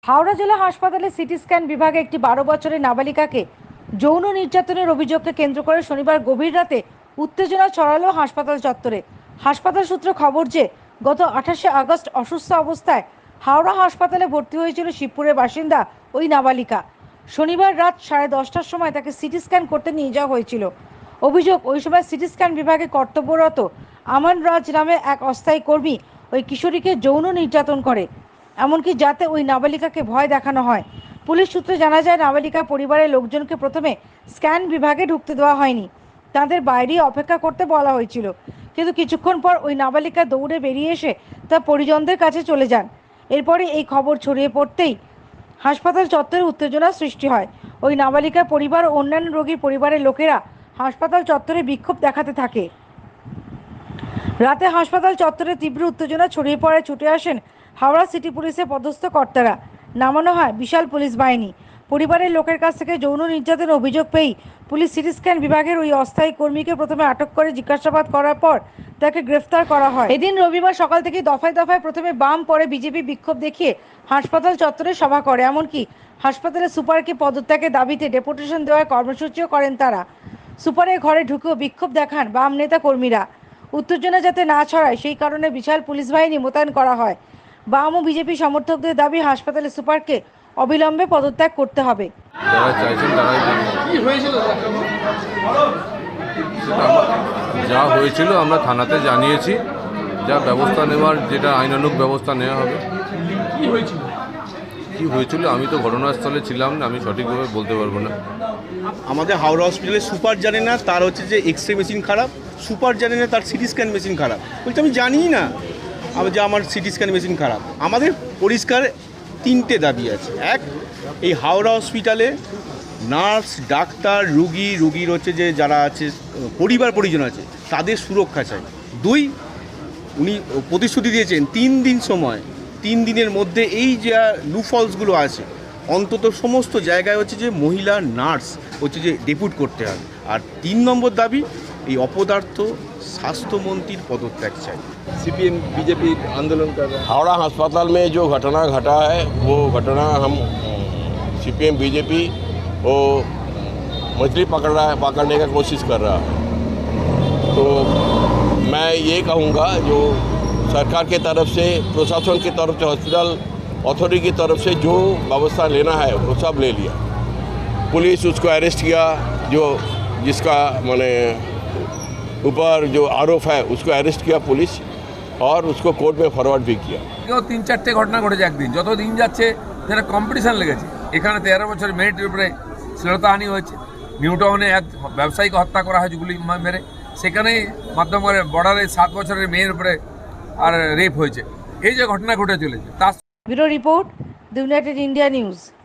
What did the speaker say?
হাওড়া জেলা হাসপাতালে CT scan বিভাগে একটি 12 বছরের নাবালিকাকে যৌন নির্যাতনের অভিযোগকে কেন্দ্র করে শনিবার গভীর রাতে উত্তেজনা ছড়ালো হাসপাতাল চত্বরে। হাসপাতাল সূত্রে খবর যে গত 28শে আগস্ট অসুস্থ অবস্থায় হাওড়া হাসপাতালে ভর্তি হয়েছিল শিবপুরের বাসিন্দা ওই নাবালিকা। শনিবার রাত 10:30টার সময় তাকে সিটি স্ক্যান করতে নিয়ে যাওয়া হয়েছিল। অভিযোগ, ওই সময় সিটি স্ক্যান বিভাগে কর্তব্যরত আমান রাজ নামে এক অস্থায়ী কর্মী ওই কিশোরীকে যৌন নির্যাতন করে, এমনকি যাতে ওই নাবালিকাকে ভয় দেখানো হয়। পুলিশ সূত্রে জানা যায়, নাবালিকা পরিবারের লোকজনকে প্রথমে স্ক্যান বিভাগে ঢুকতে দেওয়া হয়নি, তাদের বাইরে অপেক্ষা করতে বলা হয়েছিল। কিন্তু কিছুক্ষণ পর ওই নাবালিকা দৌড়ে বেরিয়ে এসে তার পরিজনদের কাছে চলে যান। এরপরে এই খবর ছড়িয়ে পড়তেই হাসপাতাল চত্বরে উত্তেজনার সৃষ্টি হয়। ওই নাবালিকার পরিবার ও অন্যান্য রোগীর পরিবারের লোকেরা হাসপাতাল চত্বরে বিক্ষোভ দেখাতে থাকে। রাতে হাসপাতাল চত্বরে তীব্র উত্তেজনা ছড়িয়ে পড়ে ছুটে আসেন হাওড়া সিটি পুলিশের পদস্থ কর্তারা। নামানো হয় বিশাল পুলিশ বাহিনী। পরিবারের লোকের কাছ থেকে যৌন নির্যাতনের অভিযোগ পেয়েই পুলিশ সিটি স্ক্যান বিভাগের ওই অস্থায়ী কর্মীকে প্রথমে আটক করে জিজ্ঞাসাবাদ করার পর তাকে গ্রেফতার করা হয়। এদিন রবিবার সকাল থেকে দফায় দফায় প্রথমে বাম, পরে বিজেপি বিক্ষোভ দেখিয়ে হাসপাতাল চত্বরে সভা করে। এমনকি হাসপাতালের সুপারকে পদত্যাগের দাবিতে ডেপুটেশন দেওয়ার কর্মসূচিও করেন তারা। সুপারের ঘরে ঢুকেও বিক্ষোভ দেখান বাম নেতা কর্মীরা। উত্তেজনা যাতে না ছড়ায় সেই কারণে বিশাল পুলিশ বাহিনী মোতায়েন করা হয়। বাম ও বিজেপি সমর্থকদের দাবি, হাসপাতালের সুপারকে অবিলম্বে পদত্যাগ করতে হবে। যা হয়েছিল আমরা থানাতে জানিয়েছি, যা ব্যবস্থা নেওয়ার, যেটা আইনানুগ ব্যবস্থা নেওয়া হবে। কি হয়েছিল আমি তো ঘটনাস্থলে ছিলাম না, আমি সঠিকভাবে বলতে পারবো না। আমাদের হাওড়া হসপিটালে সুপার জানে না তার হচ্ছে যে এক্স রে মেশিন খারাপ, সুপার জানে না তার সিটি স্ক্যান মেশিন খারাপ। বলছি আমি জানি না যে আমার সিটি স্ক্যান মেশিন খারাপ। আমাদের পরিষ্কার 3টে দাবি আছে। এক, এই হাওড়া হসপিটালে নার্স, ডাক্তার, রুগীর হচ্ছে যে যারা আছে পরিজন আছে তাদের সুরক্ষা চাই। 2, উনি প্রতিশ্রুতি দিয়েছেন 3 দিন সময়, 3 দিনের মধ্যে এই যে লুফলসগুলো আছে অন্তত সমস্ত জায়গায় হচ্ছে যে মহিলা নার্স হচ্ছে যে ডেপুট করতে হবে। আর 3 নম্বর দাবি, এই অপদার্থ स्वास्थ्य पदत्याग चाहिए। सीपीएम बीजेपी आंदोलन कर रहा है। हावड़ा अस्पताल में जो घटना घटा है वो घटना हम सीपीएम बीजेपी वो मछली पकड़ने का कोशिश कर रहा है। तो मैं ये कहूँगा जो सरकार की तरफ से, प्रशासन की तरफ से, हॉस्पिटल अथॉरिटी की तरफ से जो व्यवस्था लेना है वो सब ले लिया। पुलिस उसको अरेस्ट किया, जो जिसका माने ऊपर जो आरोप है उसको अरेस्ट किया पुलिस, और उसको कोर्ट में फॉरवर्ड भी किया। 3-4টে ঘটনা ঘটেছে একদিন। যত দিন যাচ্ছে যেটা কম্পিটিশন লেগেছে। এখানে 13 বছরের মেয়েটির উপরে শ্লীলতাহানি হয়েছে। নিউটাউনে এক ব্যবসায়ীকে হত্যা করা হয়েছে গুলি মেরে। সেখানেই মাধ্যমে বর্ডারে 7 বছরের মেয়ের উপরে আর রেপ হয়েছে। এই যে ঘটনা ঘটে চলেছে তার bureau report, the United India news.